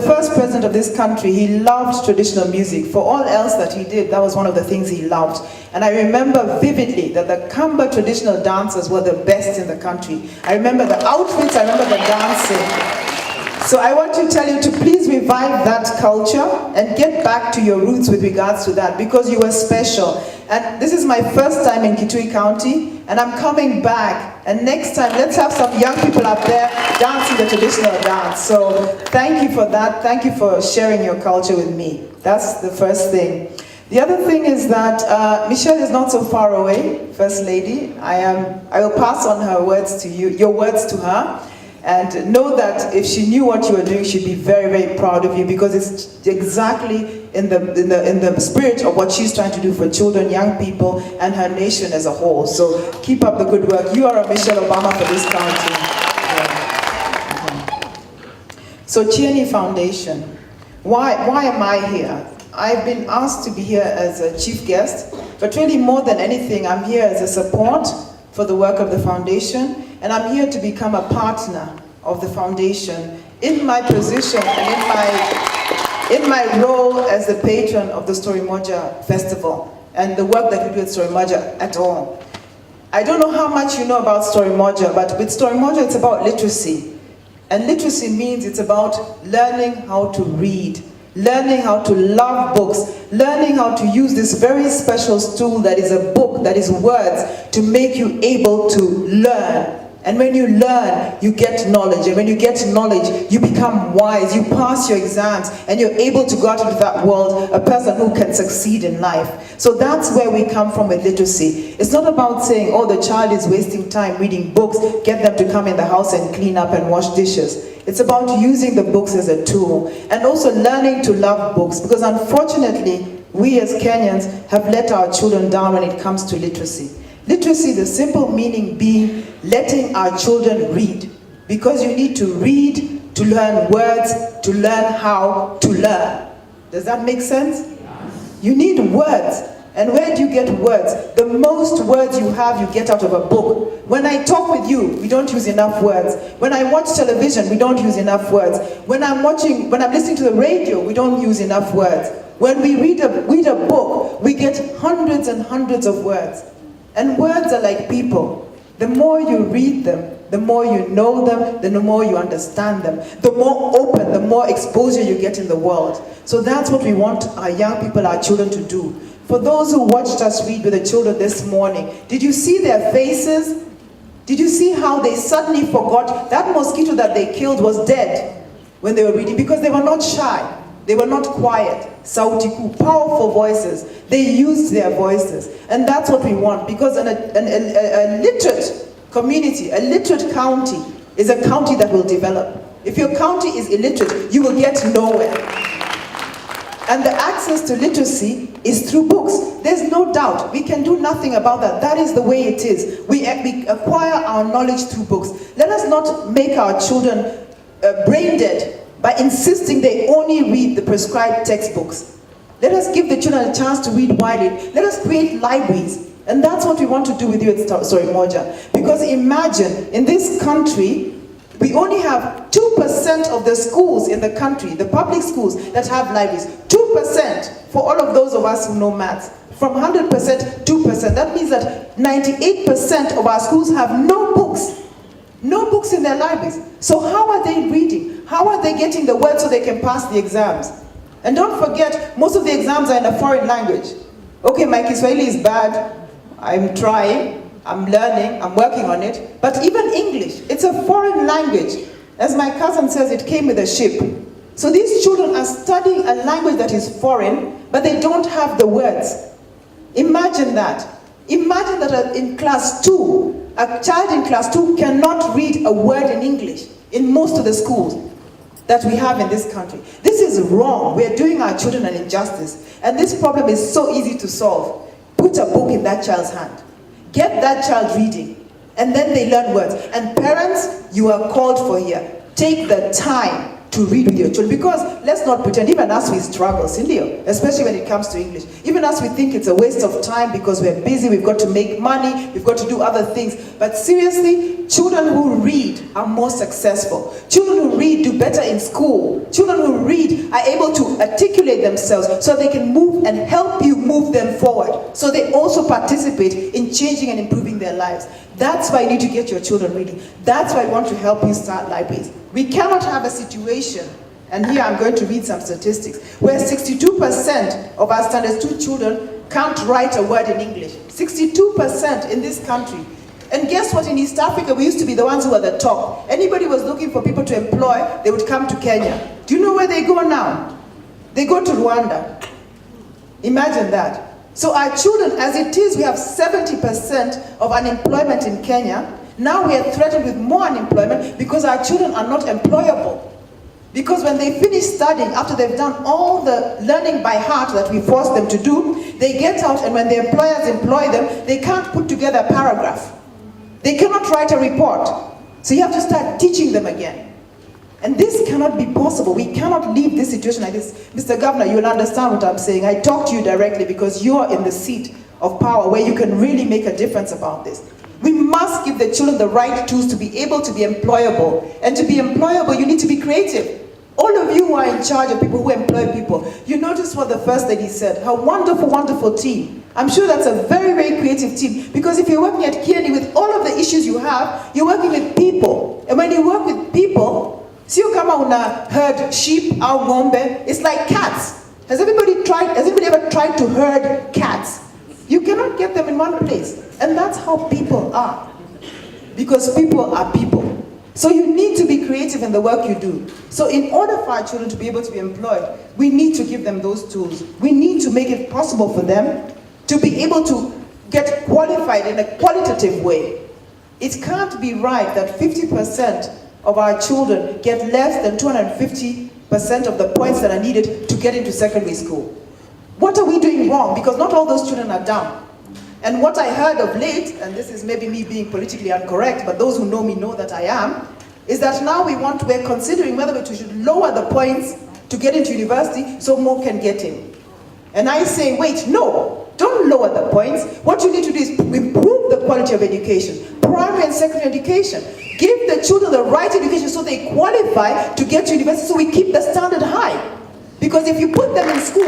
first president of this country, he loved traditional music. For all else that he did, that was one of the things he loved. And I remember vividly that the Kamba traditional dancers were the best in the country. I remember the outfits, I remember the dancing. So I want to tell you to please revive that culture and get back to your roots with regards to that, because you were special. And this is my first time in Kitui County, and I'm coming back. And next time, let's have some young people up there dancing the traditional dance. So thank you for that. Thank you for sharing your culture with me. That's the first thing. The other thing is that Michelle is not so far away, First Lady. I will pass on her words to you, your words to her. And know that if she knew what you were doing, she'd be very, very proud of you, because it's exactly in the spirit of what she's trying to do for children, young people, and her nation as a whole. So keep up the good work. You are a Michelle Obama for this county. Yeah. So Kyeni Foundation. Why am I here? I've been asked to be here as a chief guest, but really more than anything, I'm here as a support for the work of the foundation. And I'm here to become a partner of the foundation in my position and in my role as the patron of the Story Moja Festival and the work that we do at Story Moja at all. I don't know how much you know about Story Moja, but with Story Moja it's about literacy. And literacy means it's about learning how to read, learning how to love books, learning how to use this very special tool that is a book, that is words, to make you able to learn. And when you learn, you get knowledge. And when you get knowledge, you become wise. You pass your exams, and you're able to go out into that world, a person who can succeed in life. So that's where we come from with literacy. It's not about saying, oh, the child is wasting time reading books, get them to come in the house and clean up and wash dishes. It's about using the books as a tool, and also learning to love books, because unfortunately, we as Kenyans have let our children down when it comes to literacy. Literacy, the simple meaning being letting our children read. Because you need to read to learn words, to learn how to learn. Does that make sense? You need words. And where do you get words? The most words you have, you get out of a book. When I talk with you, we don't use enough words. When I watch television, we don't use enough words. When I'm listening to the radio, we don't use enough words. When we read a book, we get hundreds and hundreds of words. And words are like people. The more you read them, the more you know them, the more you understand them. The more open, the more exposure you get in the world. So that's what we want our young people, our children to do. For those who watched us read with the children this morning, did you see their faces? Did you see how they suddenly forgot that mosquito that they killed was dead when they were reading? Because they were not shy. They were not quiet. Sautiku, powerful voices. They used their voices. And that's what we want, because a literate community, a literate county, is a county that will develop. If your county is illiterate, you will get nowhere. And the access to literacy is through books. There's no doubt. We can do nothing about that. That is the way it is. We acquire our knowledge through books. Let us not make our children brain dead by insisting they only read the prescribed textbooks. Let us give the children a chance to read widely. Let us create libraries. And that's what we want to do with you at Story Moja. Because imagine, in this country, we only have 2% of the schools in the country, the public schools, that have libraries. 2% for all of those of us who know maths. From 100%, 2%. That means that 98% of our schools have no books. No books in their libraries. So how are they reading? How are they getting the words so they can pass the exams? And don't forget, most of the exams are in a foreign language. Okay, my Kiswahili is bad. I'm trying, I'm learning, I'm working on it. But even English, it's a foreign language. As my cousin says, it came with a ship. So these children are studying a language that is foreign, but they don't have the words. Imagine that. Imagine that in class 2, a child in class 2 cannot read a word in English in most of the schools that we have in this country. This is wrong. We are doing our children an injustice. And this problem is so easy to solve. Put a book in that child's hand. Get that child reading. And then they learn words. And parents, you are called for here. Take the time to read with your children. Because let's not pretend, even us we struggle, Cindy, especially when it comes to English. Even us we think it's a waste of time because we're busy, we've got to make money, we've got to do other things. But seriously, children who read are more successful. Children who read do better in school. Children who read are able to articulate themselves so they can move and help you move them forward. So they also participate in changing and improving their lives. That's why you need to get your children reading. That's why I want to help you start libraries. We cannot have a situation, and here I'm going to read some statistics, where 62% of our standard 2 children can't write a word in English. 62% in this country. And guess what? In East Africa, we used to be the ones who were the top. Anybody was looking for people to employ, they would come to Kenya. Do you know where they go now? They go to Rwanda. Imagine that. So our children, as it is, we have 70% of unemployment in Kenya. Now we are threatened with more unemployment because our children are not employable. Because when they finish studying, after they've done all the learning by heart that we force them to do, they get out, and when their employers employ them, they can't put together a paragraph. They cannot write a report. So you have to start teaching them again. And this cannot be possible. We cannot leave this situation like this. Mr. Governor, you will understand what I'm saying. I talk to you directly because you're in the seat of power where you can really make a difference about this. We must give the children the right tools to be able to be employable. And to be employable, you need to be creative. All of you who are in charge of people who employ people, you notice what the First Lady said. Her wonderful, wonderful team. I'm sure that's a very, very creative team. Because if you're working at Kyeni with all of the issues you have, you're working with people. And when you work with people, sio kama una herd sheep au ng'ombe, it's like cats. Has anybody ever tried to herd cats? You cannot get them in one place. And that's how people are. Because people are people. So you need to be creative in the work you do. So in order for our children to be able to be employed, we need to give them those tools. We need to make it possible for them to be able to get qualified in a qualitative way. It can't be right that 50% of our children get less than 250% of the points that are needed to get into secondary school. What are we doing wrong? Because not all those children are dumb. And what I heard of late, and this is maybe me being politically incorrect, but those who know me know that I am, is that now we're considering whether we should lower the points to get into university so more can get in. And I say, wait, no, don't lower the points. What you need to do is improve the quality of education, primary and secondary education. Give the children the right education so they qualify to get to university, so we keep the standard high. Because if you put them in school,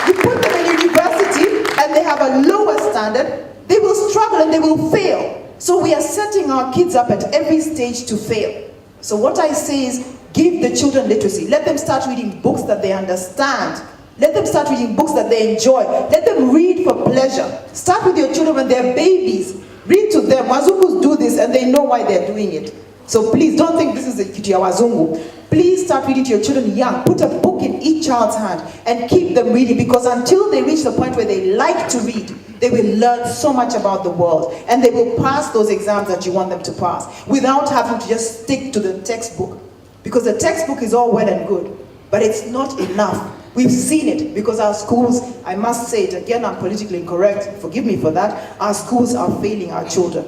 you put them in university, and they have a lower standard, they will struggle and they will fail. So we are setting our kids up at every stage to fail. So what I say is, give the children literacy. Let them start reading books that they understand. Let them start reading books that they enjoy. Let them read for pleasure. Start with your children when they're babies. Read to them. Wazungus do this and they know why they're doing it. So please don't think this is a kitu ya wazungu. Please start reading to your children young. Put a book in each child's hand and keep them reading, because until they reach the point where they like to read, they will learn so much about the world, and they will pass those exams that you want them to pass without having to just stick to the textbook. Because the textbook is all well and good, but it's not enough. We've seen it because our schools, I must say it again, I'm politically incorrect, forgive me for that, our schools are failing our children.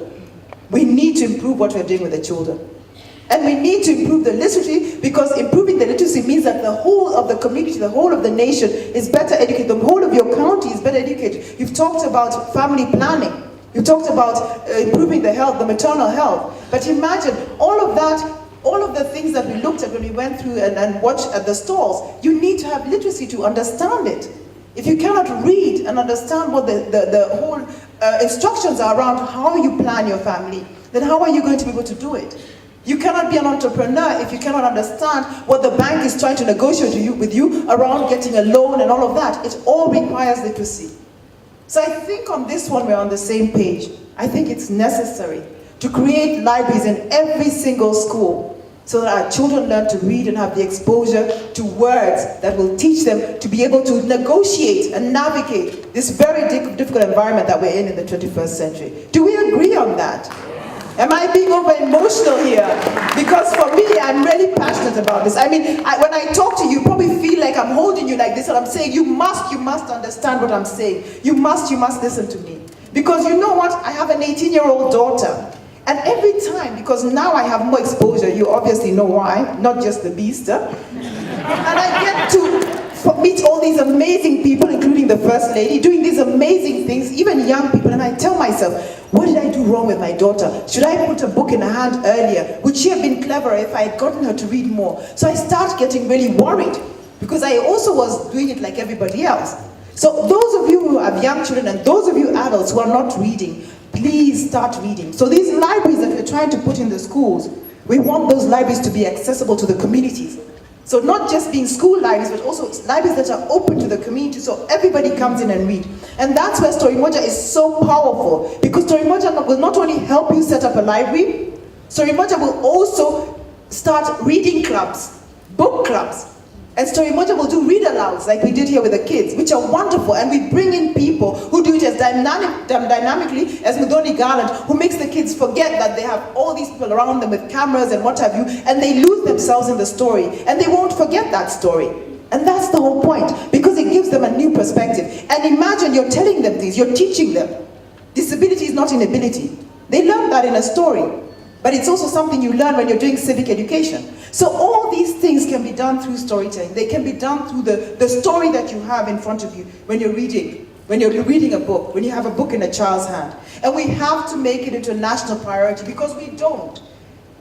We need to improve what we're doing with the children. And we need to improve the literacy, because improving the literacy means that the whole of the community, the whole of the nation is better educated. The whole of your county is better educated. You've talked about family planning. You've talked about improving the health, the maternal health. But imagine all of that, all of the things that we looked at when we went through and watched at the stalls. You need to have literacy to understand it. If you cannot read and understand what the whole instructions are around how you plan your family, then how are you going to be able to do it? You cannot be an entrepreneur if you cannot understand what the bank is trying to negotiate with you around getting a loan and all of that. It all requires literacy. So I think on this one we're on the same page. I think it's necessary to create libraries in every single school so that our children learn to read and have the exposure to words that will teach them to be able to negotiate and navigate this very difficult environment that we're in the 21st century. Do we agree on that? Am I being over emotional here? Because for me, I'm really passionate about this. I mean, when I talk to you, you probably feel like I'm holding you like this, and I'm saying, you must understand what I'm saying. You must listen to me. Because you know what? I have an 18-year-old daughter. And every time, because now I have more exposure, you obviously know why, not just the beast, and I get to meet all these amazing people, including the First Lady, doing these amazing things, even young people, and I tell myself, what did I do wrong with my daughter? Should I put a book in her hand earlier? Would she have been cleverer if I had gotten her to read more? So I start getting really worried, because I also was doing it like everybody else. So those of you who have young children, and those of you adults who are not reading, please start reading. So these libraries that we're trying to put in the schools, we want those libraries to be accessible to the communities. So not just being school libraries, but also libraries that are open to the community, so everybody comes in and read. And that's where Story Moja is so powerful, because Story Moja will not only help you set up a library, Story Moja will also start reading clubs, book clubs. And Story Moja will do read-alouds like we did here with the kids, which are wonderful. And we bring in people who do it as dynamically as Mudoni Garland, who makes the kids forget that they have all these people around them with cameras and what have you, and they lose themselves in the story. And they won't forget that story. And that's the whole point, because it gives them a new perspective. And imagine you're telling them things, you're teaching them. Disability is not inability. They learn that in a story. But it's also something you learn when you're doing civic education. So all these things can be done through storytelling. They can be done through the story that you have in front of you when you're reading a book, when you have a book in a child's hand. And we have to make it into a national priority, because we don't.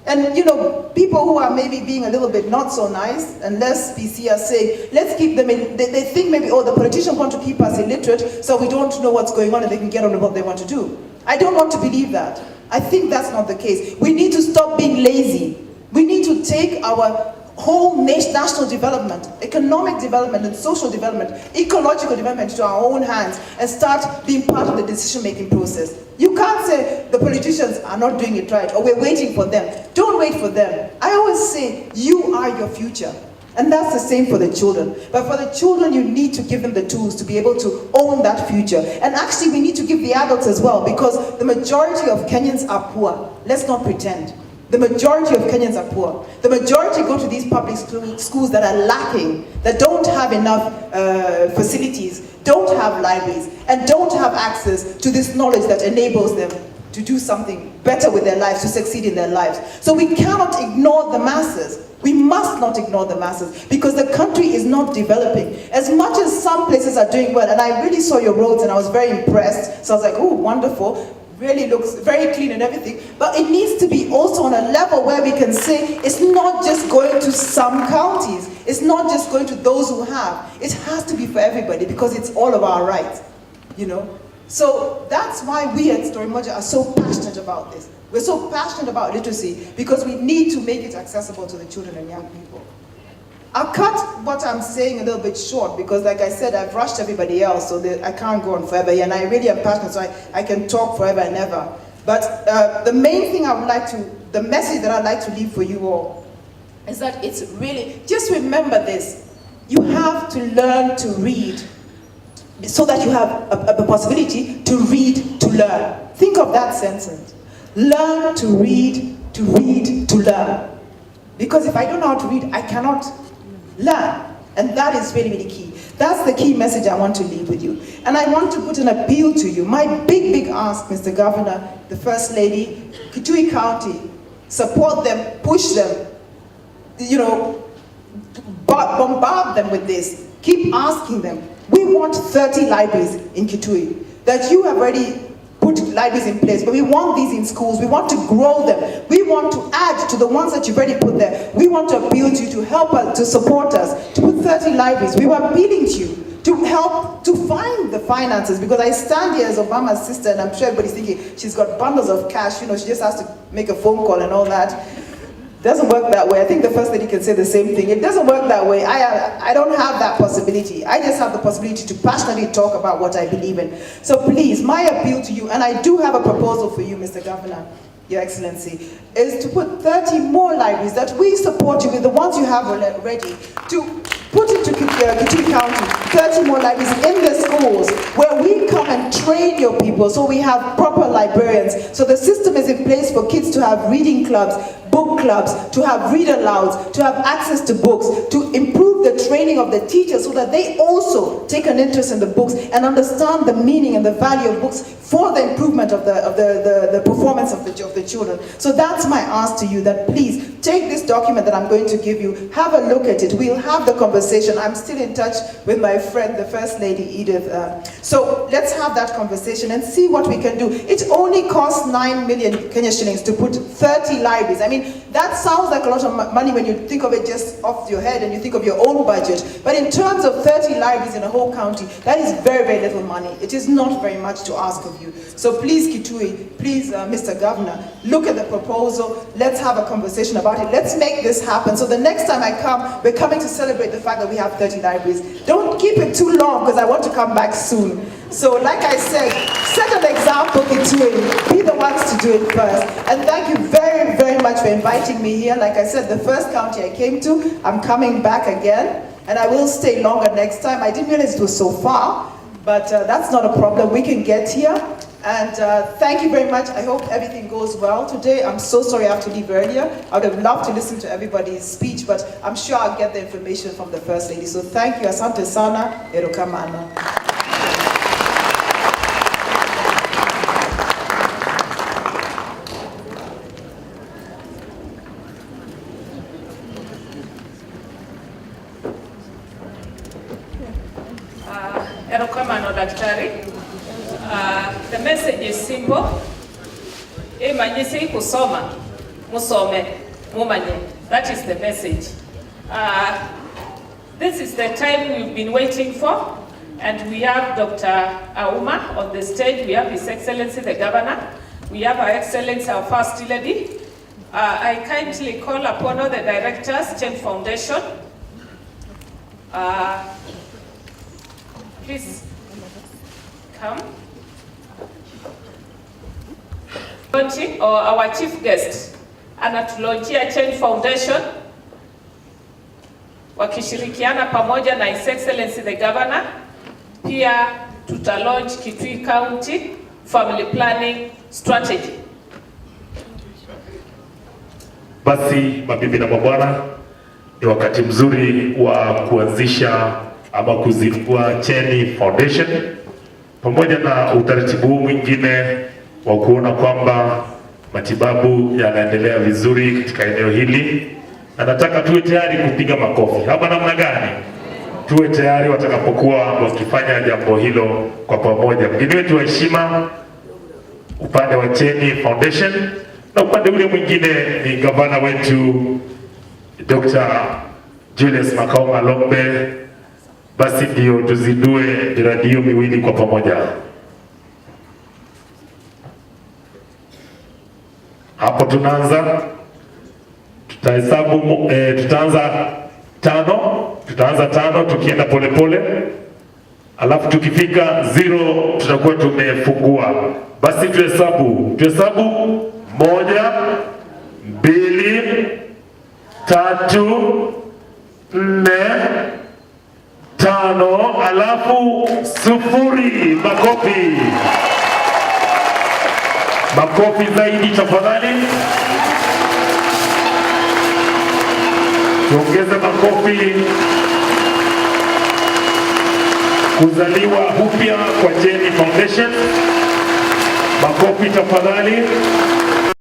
And you know, people who are maybe being a little bit not so nice and less PC are saying, let's keep them in, they think maybe, oh, the politicians want to keep us illiterate so we don't know what's going on and they can get on with what they want to do. I don't want to believe that. I think that's not the case. We need to stop being lazy. We need to take our whole national development, economic development and social development, ecological development to our own hands and start being part of the decision-making process. You can't say the politicians are not doing it right or we're waiting for them. Don't wait for them. I always say you are your future. And that's the same for the children. But for the children, you need to give them the tools to be able to own that future. And actually, we need to give the adults as well, because the majority of Kenyans are poor. Let's not pretend. The majority of Kenyans are poor. The majority go to these public schools that are lacking, that don't have enough facilities, don't have libraries, and don't have access to this knowledge that enables them to do something better with their lives, to succeed in their lives. So we cannot ignore the masses. We must not ignore the masses, because the country is not developing. As much as some places are doing well, and I really saw your roads and I was very impressed, so I was like, oh, wonderful, really looks very clean and everything, but it needs to be also on a level where we can say it's not just going to some counties, it's not just going to those who have, it has to be for everybody, because it's all of our rights, you know. So that's why we at Story Moja are so passionate about this. We're so passionate about literacy because we need to make it accessible to the children and young people. I'll cut what I'm saying a little bit short because, like I said, I've rushed everybody else, so I can't go on forever here, and I really am passionate, so I can talk forever and ever. But the main thing I would like to, the message that I'd like to leave for you all is that it's really, just remember this, you have to learn to read so that you have a possibility to read, to learn. Think of that sentence. Learn to read, to read, to learn. Because if I don't know how to read, I cannot learn. And that is really, really key. That's the key message I want to leave with you. And I want to put an appeal to you. My big, big ask, Mr. Governor, the First Lady, Kitui County, support them, push them, you know, bombard them with this. Keep asking them. We want 30 libraries in Kitui that you have already put libraries in place, but we want these in schools. We want to grow them. We want to add to the ones that you've already put there. We want to appeal to you to help us, to support us, to put 30 libraries. We were appealing to you to help to find the finances, because I stand here as Obama's sister, and I'm sure everybody's thinking she's got bundles of cash, you know, she just has to make a phone call and all that. It doesn't work that way. I think the First Lady can say the same thing. It doesn't work that way. I don't have that possibility. I just have the possibility to passionately talk about what I believe in. So please, my appeal to you, and I do have a proposal for you, Mr. Governor, Your Excellency, is to put 30 more libraries that we support you with, the ones you have already, to put into Kitui County, 30 more libraries in the schools where we come and train your people, so we have proper librarians. So the system is in place for kids to have reading clubs, book clubs, to have read alouds, to have access to books, to improve the training of the teachers so that they also take an interest in the books and understand the meaning and the value of books for the improvement of the performance of the children. So that's my ask to you, that please take this document that I'm going to give you, have a look at it. We'll have the conversation. I'm still in touch with my friend, the First Lady Edith. So let's have that conversation and see what we can do. It only costs 9 million Kenya shillings to put 30 libraries. I mean, that sounds like a lot of money when you think of it just off your head and you think of your own budget. But in terms of 30 libraries in a whole county, that is very, very little money. It is not very much to ask of you. So please, Kitui, please, Mr. Governor, look at the proposal. Let's have a conversation about it. Let's make this happen. So the next time I come, we're coming to celebrate the fact that we have 30 libraries. Don't keep it too long because I want to come back soon. So like I said, set an example, Kitui. Be the ones to do it first. And thank you very, very much for inviting me here. Like I said, the first county I came to, I'm coming back again. And I will stay longer next time. I didn't realize it was so far, but that's not a problem. We can get here. And thank you very much. I hope everything goes well today. I'm so sorry I have to leave earlier. I would have loved to listen to everybody's speech, but I'm sure I'll get the information from the First Lady. So thank you. Asante sana. Erokamano. Erokamano daktari. The message is simple. Imanyisi kusoma, musome, mumanye. That is the message. This is the time we've been waiting for, and we have Dr. Auma on the stage. We have His Excellency the Governor. We have Her Excellency our First Lady. I kindly call upon all the directors, Kyeni Foundation. Please come. Or our chief guest anatulonjia Kyeni Foundation wakishirikiana pamoja na His Excellency the Governor. Pia tutalaunch Kitui County Family Planning Strategy. Basi mabibi na mabwana, ni wakati mzuri wa kuanzisha ama kuzindua Kyeni Foundation pamoja na utaratibu mwingine wa kuona kwamba matibabu yanaendelea vizuri katika eneo hili, na nataka tuwe tayari kupiga makofi. Hapa namna gani? Tuwe tayari watakapokuwa wakifanya jambo hilo kwa pamoja. Mgeni wetu wa heshima upande wa Kyeni Foundation, na upande ule mwingine ni gavana wetu Dr. Julius Makau Malombe. Basi ndio tuzindue miradi hiyo miwili kwa pamoja. Hapo tutahesabu, tutaanza tano tukienda pole pole, alafu tukifika 0 tutakuwa tumefungua. Basi tuhesabu 1, 2, 3, 4, 5, alafu 0. Makofi. Makofi zaidi tafadhali. Tuongeze makofi. Kuzaliwa upya kwa Kyeni Foundation. Makofi tafadhali.